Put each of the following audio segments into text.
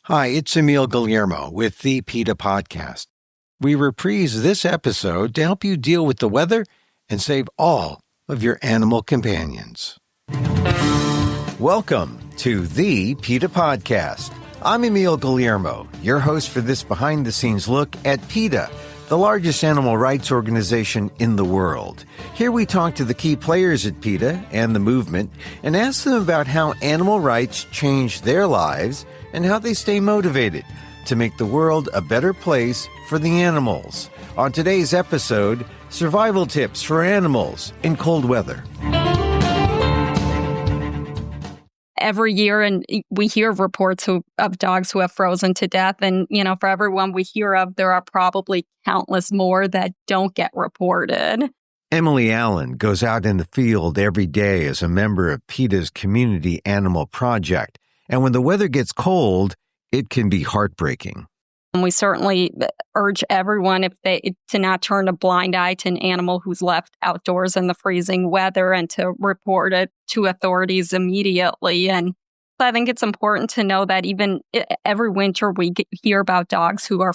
Hi, it's Emil Guillermo with the PETA Podcast. We reprise this episode to help you deal with the weather and save all of your animal companions. Welcome to the PETA Podcast. I'm Emil Guillermo, your host for this behind-the-scenes look at PETA, the largest animal rights organization in the world. Here we talk to the key players at PETA and the movement and ask them about how animal rights change their lives and how they stay motivated to make the world a better place for the animals. On today's episode, survival tips for animals in cold weather. Every year, and we hear of reports of dogs who have frozen to death. And, for everyone we hear of, there are probably countless more that don't get reported. Emily Allen goes out in the field every day as a member of PETA's Community Animal Project. And when the weather gets cold, it can be heartbreaking. And we certainly urge everyone to not turn a blind eye to an animal who's left outdoors in the freezing weather and to report it to authorities immediately. And I think it's important to know that even every winter we hear about dogs who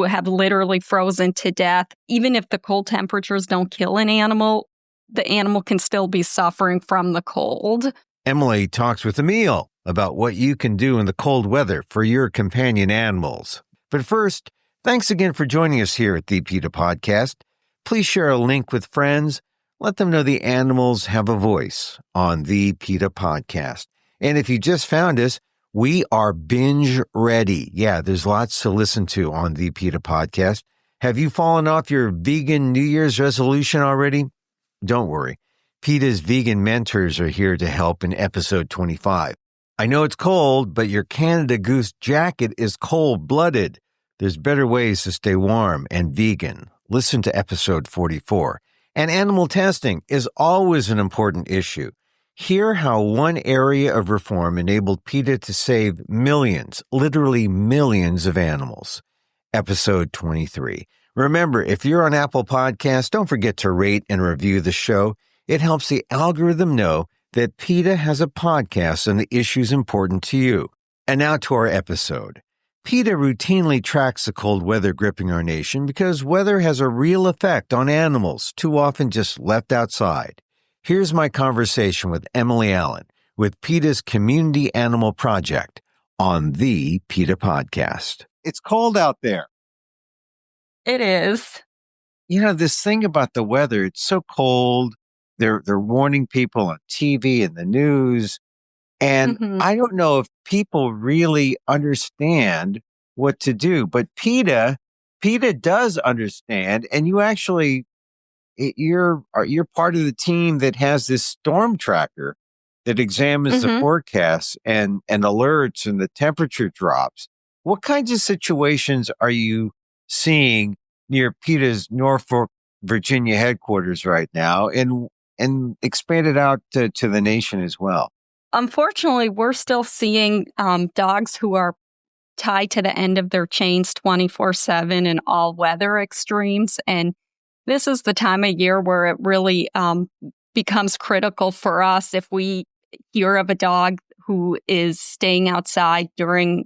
have literally frozen to death. Even if the cold temperatures don't kill an animal, the animal can still be suffering from the cold. Emily talks with Emil about what you can do in the cold weather for your companion animals. But first, thanks again for joining us here at the PETA Podcast. Please share a link with friends. Let them know the animals have a voice on the PETA Podcast. And if you just found us, we are binge ready. Yeah, there's lots to listen to on the PETA Podcast. Have you fallen off your vegan New Year's resolution already? Don't worry. PETA's vegan mentors are here to help in episode 25. I know it's cold, but your Canada Goose jacket is cold-blooded. There's better ways to stay warm and vegan. Listen to episode 44. And animal testing is always an important issue. Hear how one area of reform enabled PETA to save millions, literally millions of animals. Episode 23. Remember, if you're on Apple Podcasts, don't forget to rate and review the show. It helps the algorithm know that PETA has a podcast on the issues important to you. And now to our episode. PETA routinely tracks the cold weather gripping our nation because weather has a real effect on animals, too often just left outside. Here's my conversation with Emily Allen with PETA's Community Animal Project on the PETA Podcast. It's cold out there. It is. This thing about the weather, it's so cold. They're warning people on TV and the news. And I don't know if people really understand what to do, but PETA does understand. And you actually, you're part of the team that has this storm tracker that examines the forecasts and alerts and the temperature drops. What kinds of situations are you seeing near PETA's Norfolk, Virginia headquarters right now? And expand it out to the nation as well? Unfortunately, we're still seeing dogs who are tied to the end of their chains 24/7 in all weather extremes. And this is the time of year where it really becomes critical for us if we hear of a dog who is staying outside during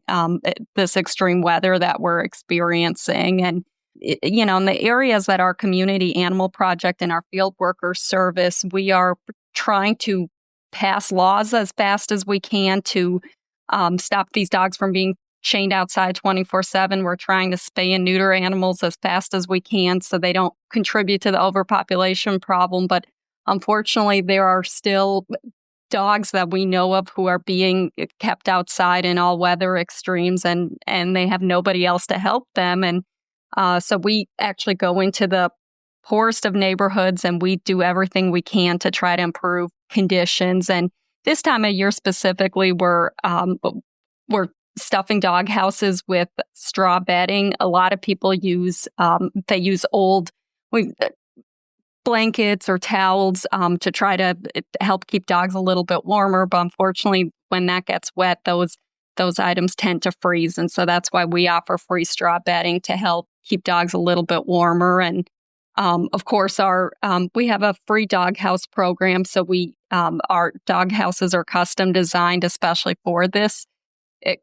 this extreme weather that we're experiencing. And in the areas that our Community Animal Project and our field workers service, we are trying to pass laws as fast as we can to stop these dogs from being chained outside 24/7. We're trying to spay and neuter animals as fast as we can so they don't contribute to the overpopulation problem. But unfortunately, there are still dogs that we know of who are being kept outside in all weather extremes, and they have nobody else to help them. And so we actually go into the poorest of neighborhoods and we do everything we can to try to improve conditions. And this time of year specifically, we're stuffing dog houses with straw bedding. A lot of people use old blankets or towels to try to help keep dogs a little bit warmer. But unfortunately, when that gets wet, those items tend to freeze. And so that's why we offer free straw bedding to help keep dogs a little bit warmer. And of course, we have a free dog house program. So our dog houses are custom designed, especially for this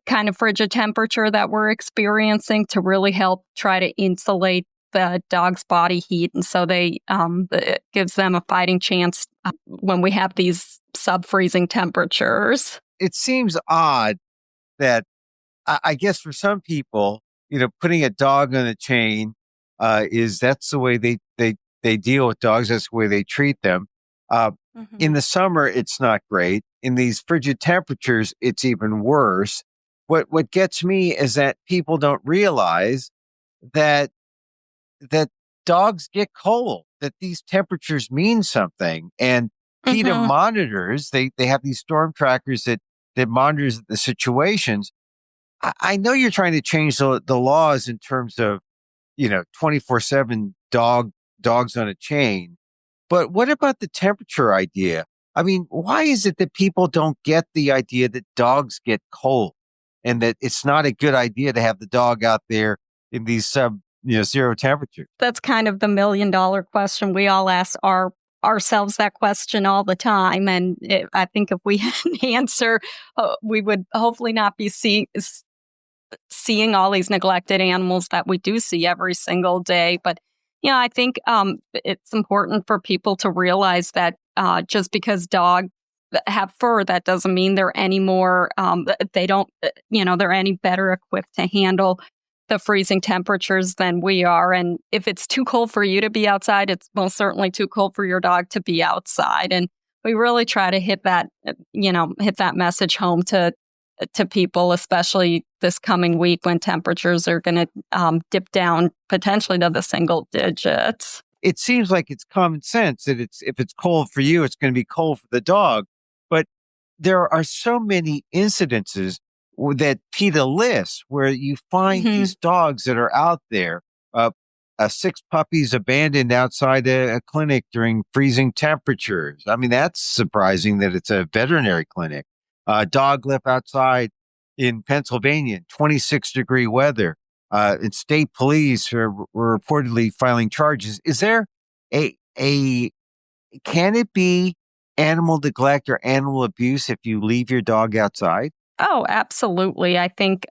kind of frigid temperature that we're experiencing to really help try to insulate the dog's body heat. And so it gives them a fighting chance when we have these sub-freezing temperatures. It seems odd that I guess for some people, putting a dog on a chain that's the way they deal with dogs. That's the way they treat them. In the summer, it's not great. In these frigid temperatures, it's even worse. What gets me is that people don't realize that dogs get cold, that these temperatures mean something. And PETA monitors, they have these storm trackers that monitors the situations. I know you're trying to change the laws in terms of, 24/7 dogs on a chain. But what about the temperature idea? I mean, why is it that people don't get the idea that dogs get cold and that it's not a good idea to have the dog out there in these zero temperatures? That's kind of the $1 million question. We all ask ourselves that question all the time. And I think if we had an answer, we would hopefully not be seeing all these neglected animals that we do see every single day. But I think it's important for people to realize that just because dogs have fur, that doesn't mean they're any more, they're any better equipped to handle the freezing temperatures than we are. And if it's too cold for you to be outside, it's most certainly too cold for your dog to be outside. And we really try to hit that message home to people, especially this coming week when temperatures are going to dip down potentially to the single digits. It seems like it's common sense that if it's cold for you, it's going to be cold for the dog. But there are so many incidences that PETA lists where you find these dogs that are out there, 6 puppies abandoned outside a clinic during freezing temperatures. I mean, that's surprising that it's a veterinary clinic. Dog left outside in Pennsylvania, 26-degree weather. And state police were reportedly filing charges. Is there can it be animal neglect or animal abuse if you leave your dog outside? Oh, absolutely. I think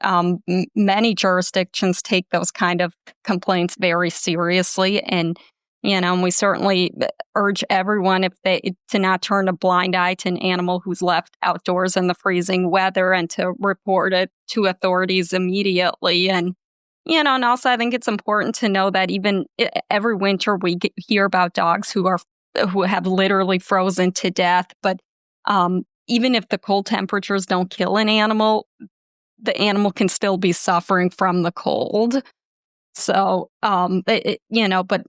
many jurisdictions take those kind of complaints very seriously. And we certainly urge everyone to not turn a blind eye to an animal who's left outdoors in the freezing weather and to report it to authorities immediately. And and also I think it's important to know that even every winter we hear about dogs who have literally frozen to death. But even if the cold temperatures don't kill an animal, the animal can still be suffering from the cold. So, but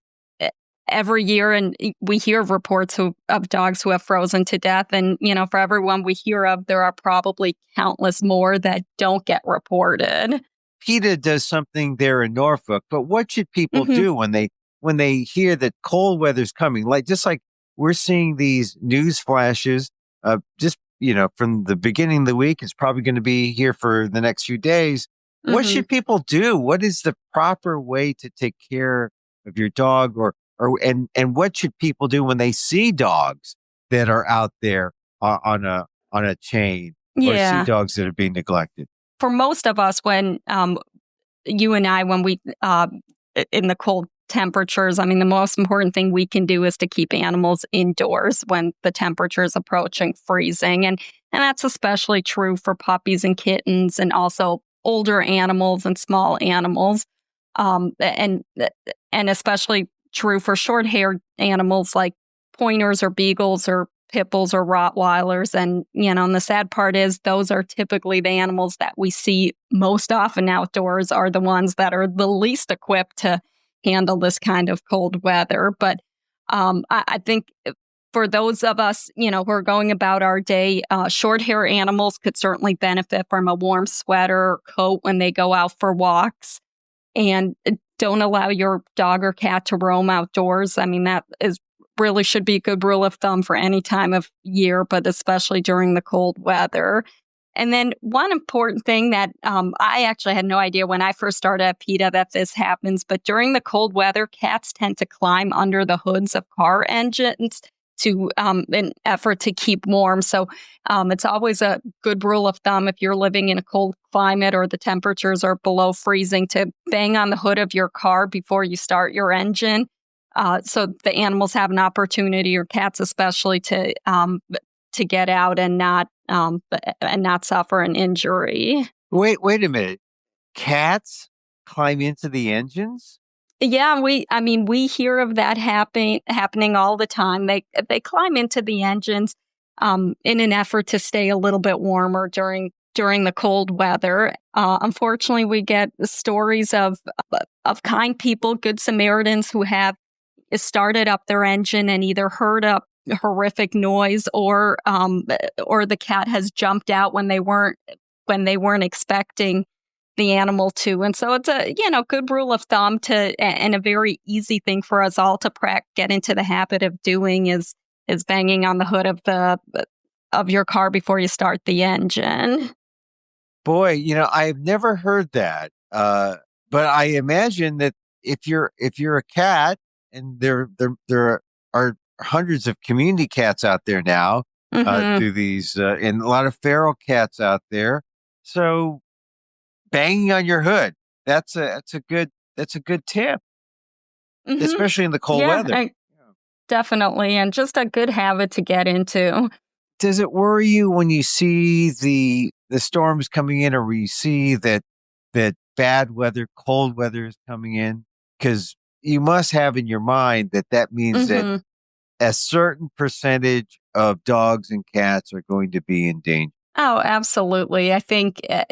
every year, and we hear of reports of dogs who have frozen to death. And, for everyone we hear of, there are probably countless more that don't get reported. PETA does something there in Norfolk, but what should people do when they hear that cold weather's coming? Just like we're seeing these news flashes, from the beginning of the week, it's probably going to be here for the next few days. What should people do? What is the proper way to take care of your dog, and what should people do when they see dogs that are out there on a chain, or see dogs that are being neglected? For most of us, when you and I, when we in the cold temperatures, I mean, the most important thing we can do is to keep animals indoors when the temperature is approaching freezing. And that's especially true for puppies and kittens, and also older animals and small animals. And especially true for short-haired animals like pointers or beagles or pit bulls or Rottweilers. And, and the sad part is those are typically the animals that we see most often outdoors are the ones that are the least equipped to handle this kind of cold weather. But I think for those of us, who are going about our day, short hair animals could certainly benefit from a warm sweater or coat when they go out for walks. And don't allow your dog or cat to roam outdoors. I mean, that really should be a good rule of thumb for any time of year, but especially during the cold weather. And then one important thing that I actually had no idea when I first started at PETA that this happens, but during the cold weather, cats tend to climb under the hoods of car engines an effort to keep warm. So it's always a good rule of thumb if you're living in a cold climate or the temperatures are below freezing to bang on the hood of your car before you start your engine. So the animals have an opportunity, or cats especially, to get out and not suffer an injury. Wait a minute. Cats climb into the engines? Yeah, we hear of that happening all the time. They climb into the engines in an effort to stay a little bit warmer during the cold weather. Unfortunately, we get stories of kind people, good Samaritans, who have started up their engine and either heard a horrific noise or the cat has jumped out when they weren't expecting the animal to. And so it's a good rule of thumb and a very easy thing for us all to get into the habit of doing is banging on the hood of your car before you start the engine. Boy, I've never heard that. But I imagine that if you're a cat, and there are hundreds of community cats out there now, through these and a lot of feral cats out there. So banging on your hood, that's a good tip, especially in the cold weather. Definitely, and just a good habit to get into. Does it worry you when you see the storms coming in, or when you see that bad weather, cold weather is coming in? Because you must have in your mind that means that a certain percentage of dogs and cats are going to be in danger. Oh, absolutely. I think, a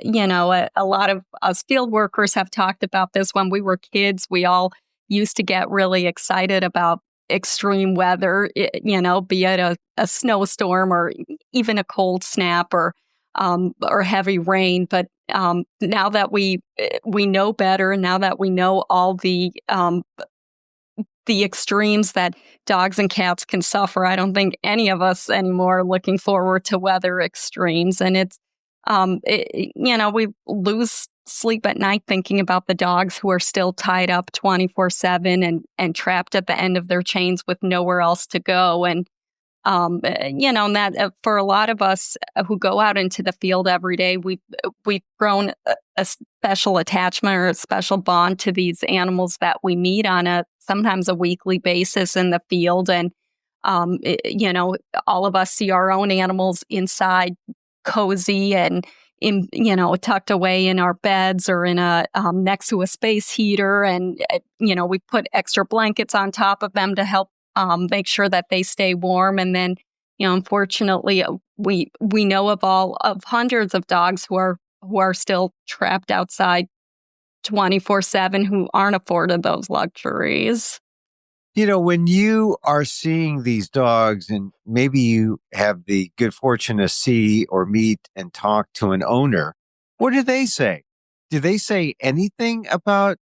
lot of us field workers have talked about this. When we were kids, we all used to get really excited about extreme weather, be it a snowstorm or even a cold snap or heavy rain. But now that we know better, now that we know all the extremes that dogs and cats can suffer, I don't think any of us anymore are looking forward to weather extremes. And it's, we lose sleep at night thinking about the dogs who are still tied up 24/7 and trapped at the end of their chains with nowhere else to go. And, and that for a lot of us who go out into the field every day, we've grown a special attachment or a special bond to these animals that we meet on sometimes a weekly basis in the field. And, all of us see our own animals inside, cozy and tucked away in our beds or in next to a space heater. And, we put extra blankets on top of them to help make sure that they stay warm. And then, unfortunately, we know of hundreds of dogs who are still trapped outside 24/7 who aren't afforded those luxuries. When you are seeing these dogs, and maybe you have the good fortune to see or meet and talk to an owner, what do they say? Do they say anything about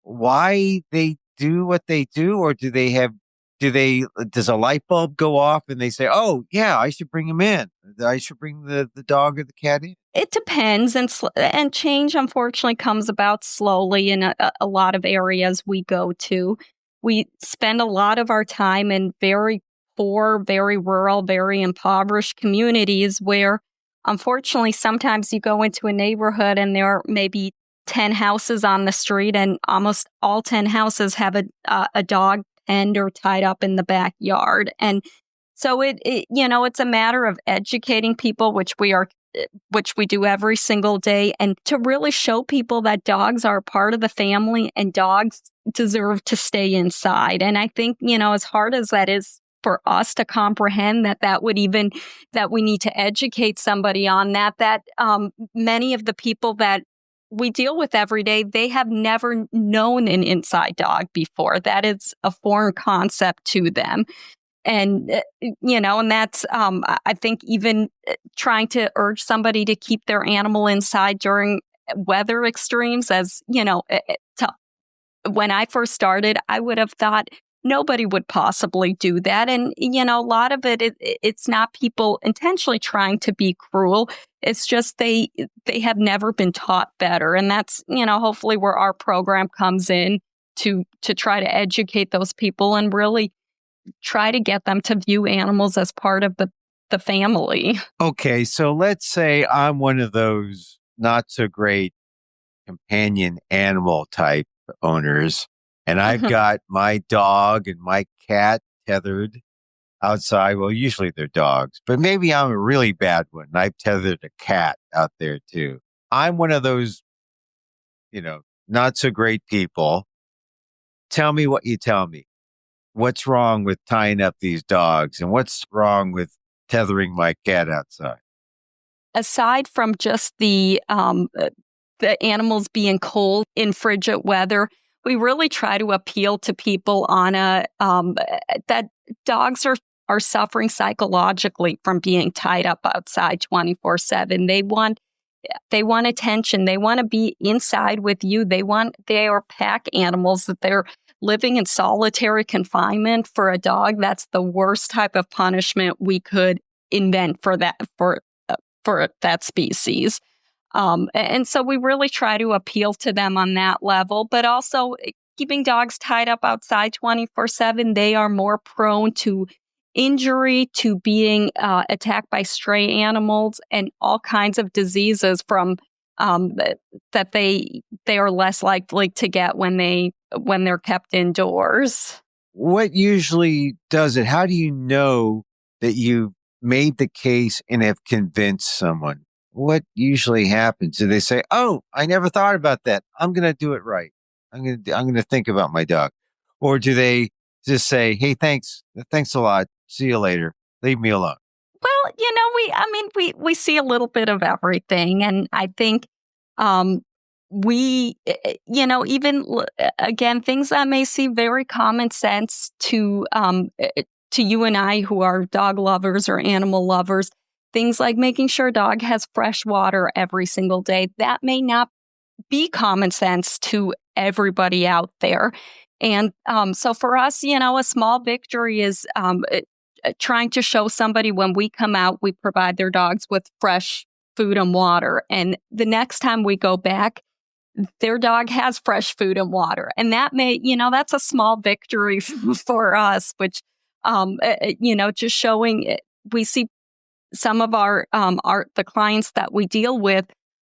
why they do what they do? Or does a light bulb go off and they say, oh yeah, I should bring him in. I should bring the dog or the cat in? It depends. And change, unfortunately, comes about slowly in a lot of areas we go to. We spend a lot of our time in very poor, very rural, very impoverished communities where, unfortunately, sometimes you go into a neighborhood and there are maybe 10 houses on the street, and almost all 10 houses have a dog penned or tied up in the backyard. And so it's a matter of educating people, which we do every single day, and to really show people that dogs are part of the family and dogs deserve to stay inside. And I think, as hard as that is for us to comprehend, that we need to educate somebody on that many of the people that we deal with every day, they have never known an inside dog before. That is a foreign concept to them. And, and that's, I think, even trying to urge somebody to keep their animal inside during weather extremes, when I first started, I would have thought nobody would possibly do that. And, a lot of it's not people intentionally trying to be cruel. It's just they have never been taught better. And that's, hopefully where our program comes in to try to educate those people and really try to get them to view animals as part of the family. Okay, so let's say I'm one of those not so great companion animal type owners, and I've got my dog and my cat tethered outside. Well, usually they're dogs, but maybe I'm a really bad one. And I've tethered a cat out there too. I'm one of those, not so great people. Tell me what you tell me. What's wrong with tying up these dogs, and what's wrong with tethering my cat outside? Aside from just the animals being cold in frigid weather, we really try to appeal to people on that dogs are suffering psychologically from being tied up outside 24/7. They want attention. They want to be inside with you. They are pack animals, that they're living in solitary confinement. For a dog, that's the worst type of punishment we could invent for that species. And so we really try to appeal to them on that level, but also keeping dogs tied up outside 24/7, they are more prone to injury, to being attacked by stray animals, and all kinds of diseases from that they are less likely to get when they're kept indoors. What usually does it? How do you know that you made the case and have convinced someone? What usually happens? Do they say, "Oh, I never thought about that. I'm going to do it right. I'm going to think about my dog," or do they just say, "Hey, thanks a lot. See you later. Leave me alone"? Well, we see a little bit of everything, and I think again, things that may seem very common sense to you and I, who are dog lovers or animal lovers, things like making sure a dog has fresh water every single day. That may not be common sense to everybody out there. And so for us, a small victory is trying to show somebody when we come out, we provide their dogs with fresh food and water. And the next time we go back, their dog has fresh food and water. And that that's a small victory for us, which, just showing we see some of the clients that we deal with,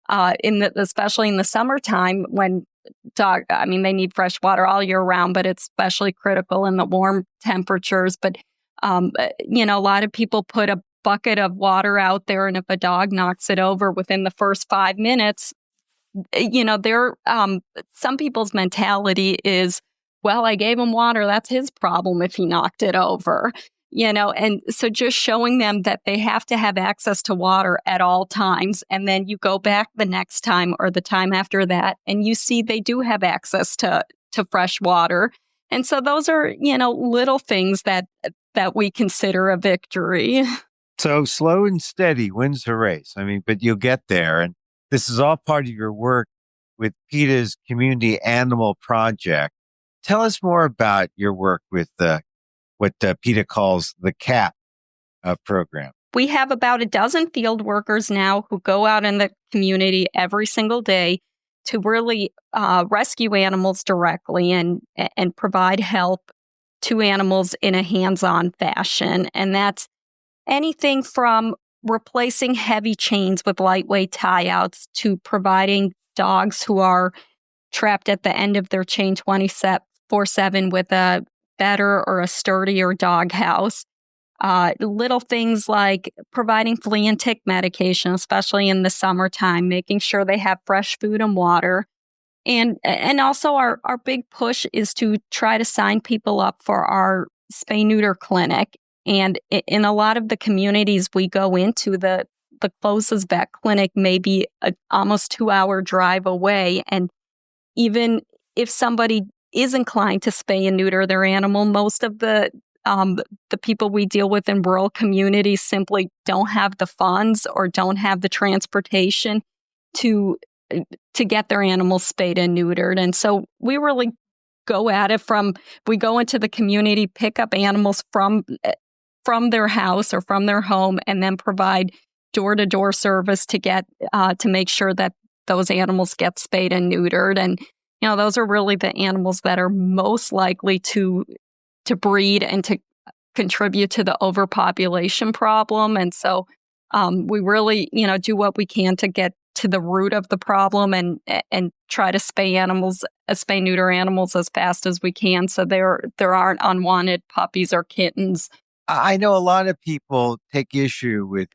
especially in the summertime when they need fresh water all year round, but it's especially critical in the warm temperatures. But, a lot of people put a bucket of water out there, and if a dog knocks it over within the first 5 minutes, some people's mentality is, well, I gave him water. That's his problem if he knocked it over. And so just showing them that they have to have access to water at all times. And then you go back the next time or the time after that, and you see they do have access to fresh water. And so those are, little things that we consider a victory. So slow and steady wins the race. But you'll get there. And this is all part of your work with PETA's Community Animal Project. Tell us more about your work with what PETA calls the CAP program. We have about a dozen field workers now who go out in the community every single day to really rescue animals directly and provide help to animals in a hands-on fashion. And that's anything from replacing heavy chains with lightweight tie-outs to providing dogs who are trapped at the end of their chain 24/7 with a better or a sturdier doghouse. Little things like providing flea and tick medication, especially in the summertime, making sure they have fresh food and water. And also our big push is to try to sign people up for our spay-neuter clinic. And in a lot of the communities we go into, the closest vet clinic may be an almost 2-hour drive away. And even if somebody is inclined to spay and neuter their animal, most of the people we deal with in rural communities simply don't have the funds or don't have the transportation to get their animals spayed and neutered. And so we really go at it we go into the community, pick up animals from their house or from their home, and then provide door-to-door service to make sure that those animals get spayed and neutered. And those are really the animals that are most likely to breed and to contribute to the overpopulation problem. And so we really, do what we can to get to the root of the problem and try to spay neuter animals as fast as we can, so there aren't unwanted puppies or kittens. I know a lot of people take issue with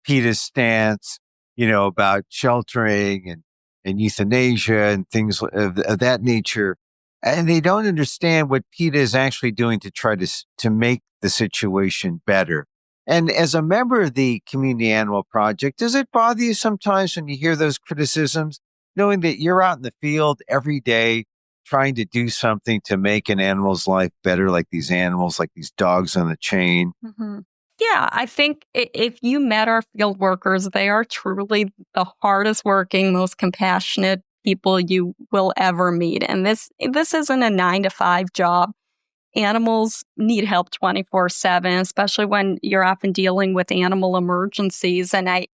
PETA's stance, about sheltering and euthanasia and things of that nature. And they don't understand what PETA is actually doing to try to make the situation better. And as a member of the Community Animal Project, does it bother you sometimes when you hear those criticisms, knowing that you're out in the field every day trying to do something to make an animal's life better, like these animals, like these dogs on the chain? Mm-hmm. Yeah, I think if you met our field workers, they are truly the hardest working, most compassionate people you will ever meet. And this isn't a 9-to-5 job. Animals need help 24/7, especially when you're often dealing with animal emergencies. And I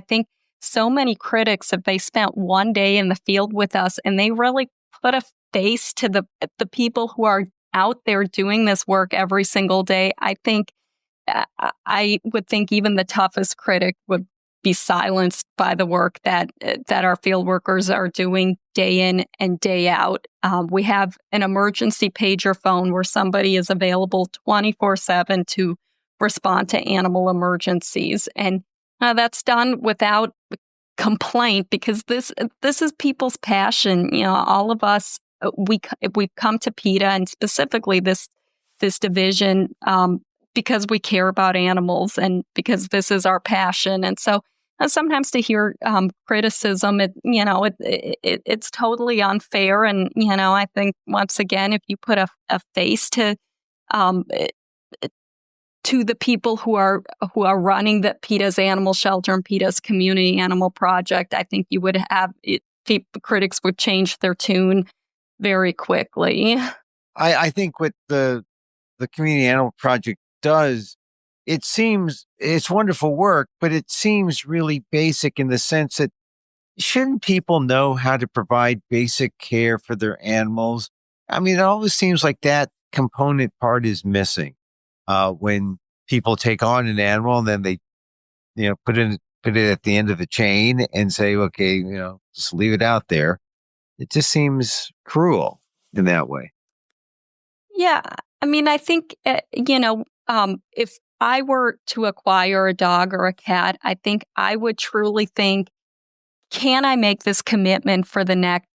think so many critics, if they spent one day in the field with us and they really put a face to the people who are out there doing this work every single day, I would think even the toughest critic would be silenced by the work that our field workers are doing day in and day out. We have an emergency pager phone where somebody is available 24/7 to respond to animal emergencies, and that's done without complaint because this is people's passion. All of us we've come to PETA and specifically this division because we care about animals and because this is our passion. And so sometimes to hear criticism, it's totally unfair. And, I think once again, if you put a face to the people who are running the PETA's animal shelter and PETA's community animal project, I think you would have critics would change their tune very quickly. I think what the Community Animal Project does, it's wonderful work, but it seems really basic in the sense that shouldn't people know how to provide basic care for their animals? I mean, it always seems like that component part is missing when people take on an animal and then they, put it at the end of the chain and say, okay, just leave it out there. It just seems cruel in that way. Yeah. I mean, I think, if I were to acquire a dog or a cat, I think I would truly think, can I make this commitment for the next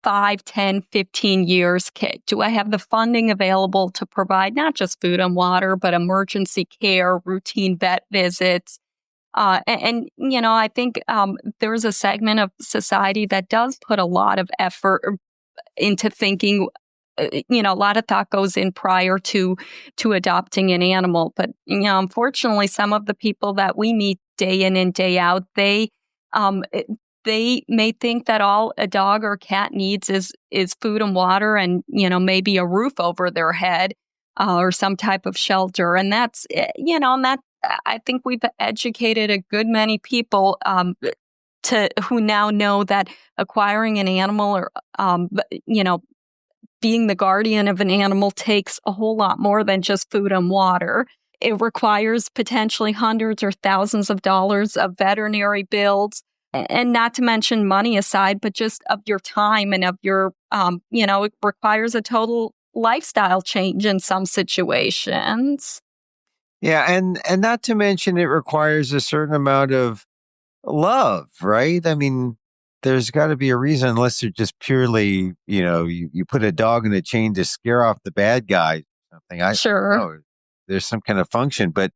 5, 10, 15 years? Do I have the funding available to provide not just food and water, but emergency care, routine vet visits? I think there's a segment of society that does put a lot of effort into thinking. A lot of thought goes in prior to adopting an animal. But, unfortunately, some of the people that we meet day in and day out, they may think that all a dog or cat needs is food and water and, maybe a roof over their head or some type of shelter. And that's, and that I think we've educated a good many people who now know that acquiring an animal or, being the guardian of an animal takes a whole lot more than just food and water. It requires potentially hundreds or thousands of dollars of veterinary bills, and not to mention money aside, but just of your time and of your, it requires a total lifestyle change in some situations. Yeah, and not to mention it requires a certain amount of love, right? I mean, there's got to be a reason, unless they're just purely, you put a dog in a chain to scare off the bad guy or something. Sure. Know, there's some kind of function, but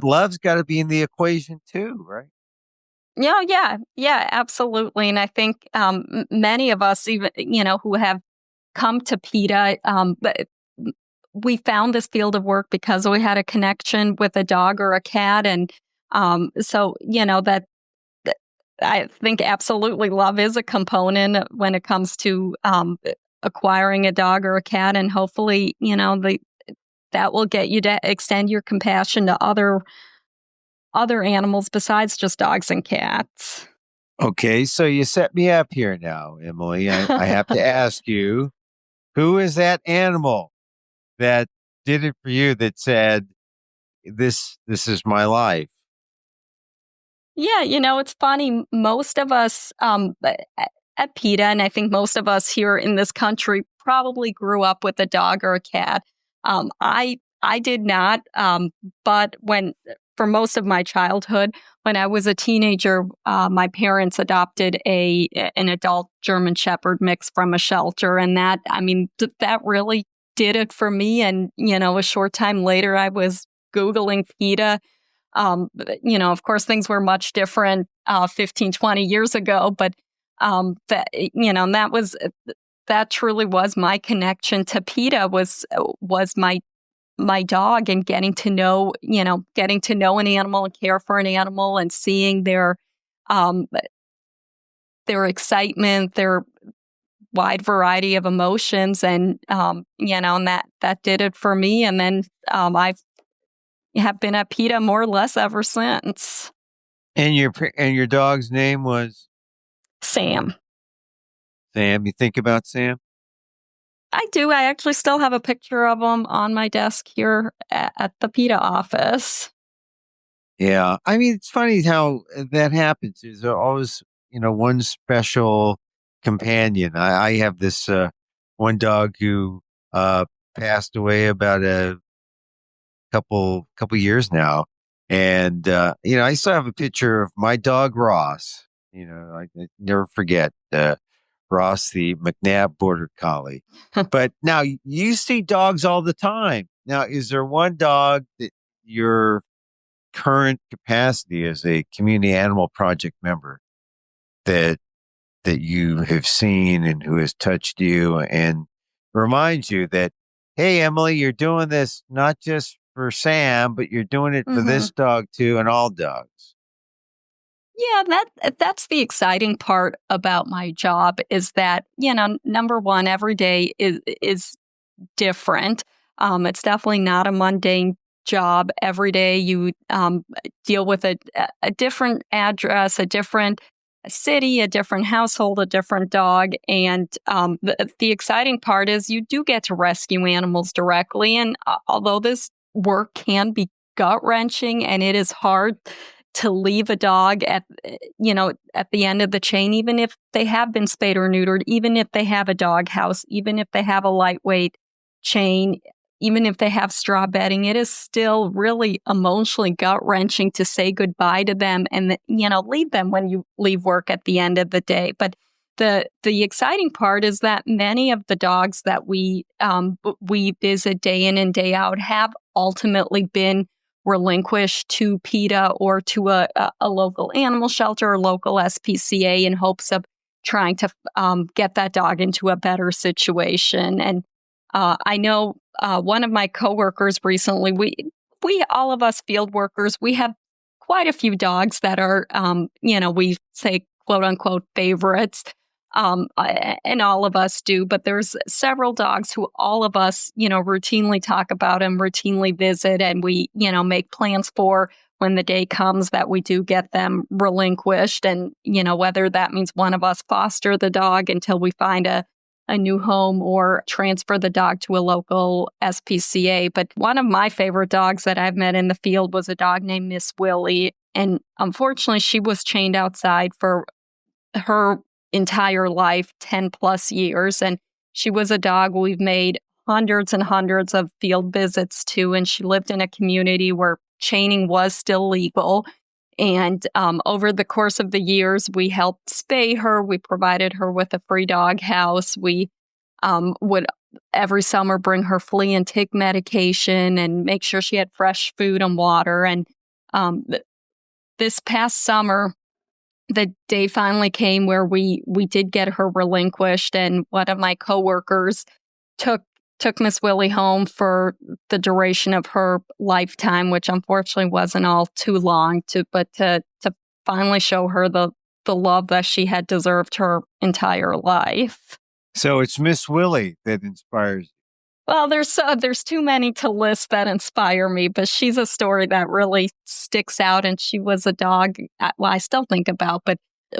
love's got to be in the equation too, right? Yeah, absolutely. And I think many of us, even who have come to PETA, but we found this field of work because we had a connection with a dog or a cat, and so that I think absolutely love is a component when it comes to acquiring a dog or a cat, and hopefully, that will get you to extend your compassion to other animals besides just dogs and cats. Okay, so you set me up here now, Emily. I have to ask you, who is that animal that did it for you that said, this is my life? Yeah, it's funny. Most of us at PETA, and I think most of us here in this country probably grew up with a dog or a cat. I did not, but for most of my childhood, when I was a teenager, my parents adopted an adult German Shepherd mix from a shelter, and that really did it for me. And a short time later, I was Googling PETA. Of course, things were much different 15, 20 years ago, but that truly was my connection to PETA was my dog, and getting to know an animal and care for an animal and seeing um, their excitement, their wide variety of emotions, and and that did it for me. And then I've have been at PETA more or less ever since. And your dog's name was Sam. Sam. You think about Sam? I do. I actually still have a picture of him on my desk here at the PETA office. Yeah. I mean, it's funny how that happens. There's always, one special companion. I have this one dog who passed away about a couple years now. And I still have a picture of my dog Ross. I never forget Ross, the McNabb Border Collie. But now you see dogs all the time. Now, is there one dog that your current capacity as a community animal project member that you have seen and who has touched you and reminds you that, hey, Emily, you're doing this not just for Sam, but you're doing it for this dog too, and all dogs? Yeah, that's the exciting part about my job is that, number one, every day is different. It's definitely not a mundane job. Every day you deal with a different address, a different city, a different household, a different dog. And the exciting part is you do get to rescue animals directly. And although this work can be gut wrenching and it is hard to leave a dog at the end of the chain, even if they have been spayed or neutered, even if they have a dog house, even if they have a lightweight chain, even if they have straw bedding, it is still really emotionally gut wrenching to say goodbye to them and leave them when you leave work at the end of the day. But the exciting part is that many of the dogs that we visit day in and day out have ultimately been relinquished to PETA or to a local animal shelter or local SPCA in hopes of trying to get that dog into a better situation. And I know one of my coworkers recently, we all of us field workers, we have quite a few dogs that are, we say quote unquote favorites. And all of us do, but there's several dogs who all of us, routinely talk about and routinely visit, and we, make plans for when the day comes that we do get them relinquished. And, whether that means one of us foster the dog until we find a new home or transfer the dog to a local SPCA. But one of my favorite dogs that I've met in the field was a dog named Miss Willie. And unfortunately, she was chained outside for her entire life, 10 plus years. And she was a dog we've made hundreds and hundreds of field visits to. And she lived in a community where chaining was still legal. And over the course of the years, we helped spay her. We provided her with a free dog house. We would every summer bring her flea and tick medication and make sure she had fresh food and water. And this past summer, the day finally came where we did get her relinquished, and one of my coworkers took Miss Willie home for the duration of her lifetime, which unfortunately wasn't all too long, but to finally show her the love that she had deserved her entire life. So it's Miss Willie that inspires. Well, there's too many to list that inspire me, but she's a story that really sticks out. And she was a dog, I still think about, but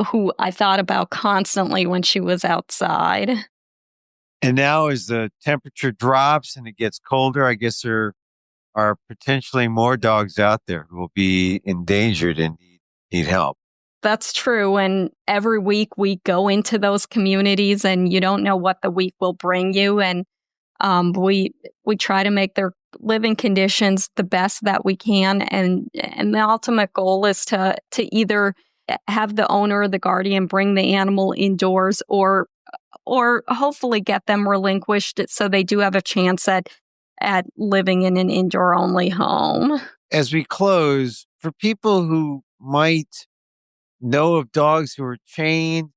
who I thought about constantly when she was outside. And now as the temperature drops and it gets colder, I guess there are potentially more dogs out there who will be endangered and need help. That's true. And every week we go into those communities and you don't know what the week will bring you. And we try to make their living conditions the best that we can. And the ultimate goal is to either have the owner or the guardian bring the animal indoors or hopefully get them relinquished so they do have a chance at living in an indoor-only home. As we close, for people who might know of dogs who are chained,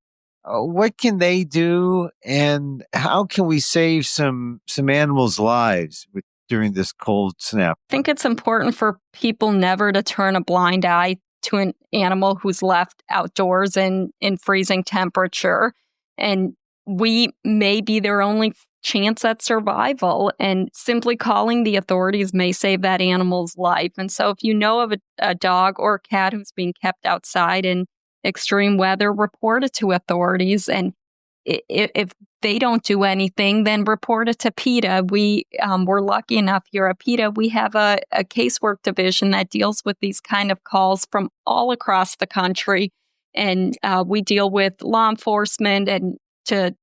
what can they do, and how can we save some animals' lives during this cold snap? I think it's important for people never to turn a blind eye to an animal who's left outdoors in freezing temperature. And we may be their only chance at survival, and simply calling the authorities may save that animal's life. And so if you know of a dog or a cat who's being kept outside in extreme weather, report it to authorities. And if they don't do anything, then report it to PETA. We're lucky enough here at PETA, we have a casework division that deals with these kind of calls from all across the country. And we deal with law enforcement and to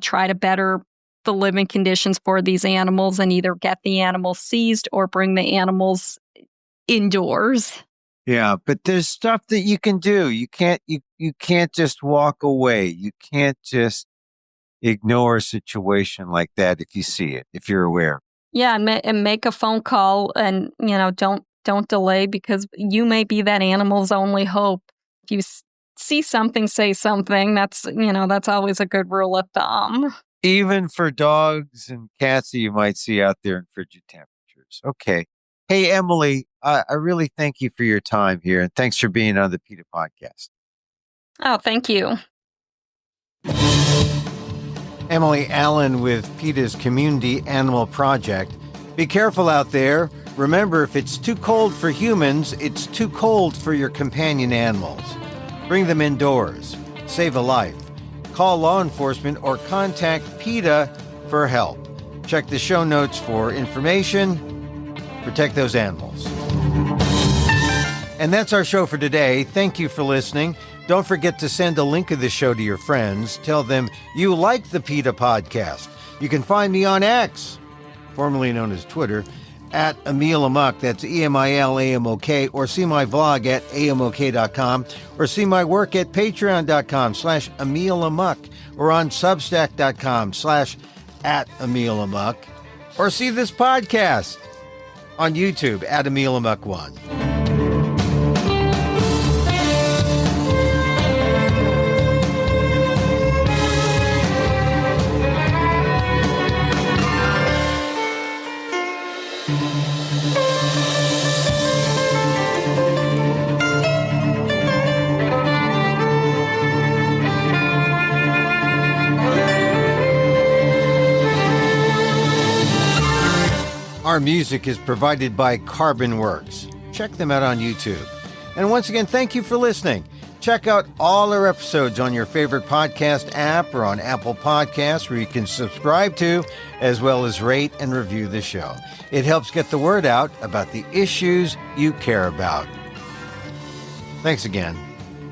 try to better the living conditions for these animals and either get the animals seized or bring the animals indoors. Yeah, but there's stuff that you can do. You can't just walk away. You can't just ignore a situation like that if you see it, if you're aware. Yeah, and make a phone call, and don't delay, because you may be that animal's only hope. If you see something, say something. That's always a good rule of thumb. Even for dogs and cats that you might see out there in frigid temperatures. Okay. Hey, Emily, I really thank you for your time here, and thanks for being on the PETA podcast. Oh, thank you. Emily Allen with PETA's Community Animal Project. Be careful out there. Remember, if it's too cold for humans, it's too cold for your companion animals. Bring them indoors. Save a life. Call law enforcement or contact PETA for help. Check the show notes for information. Protect those animals. And that's our show for today. Thank you for listening. Don't forget to send a link of the show to your friends. Tell them you like the PETA podcast. You can find me on X, formerly known as Twitter, at Emil Amok. That's EMILAMOK. Or see my vlog at amok.com. Or see my work at patreon.com/Emil Amok. Or on substack.com/@Emil Amok. Or see this podcast on YouTube at Emil Amok 1. Our music is provided by Carbon Works. Check them out on YouTube. And once again, thank you for listening. Check out all our episodes on your favorite podcast app or on Apple Podcasts, where you can subscribe to, as well as rate and review the show. It helps get the word out about the issues you care about. Thanks again.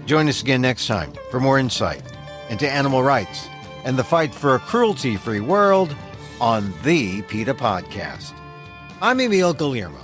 Join us again next time for more insight into animal rights and the fight for a cruelty-free world on the PETA Podcast. I'm Emil Guillermo.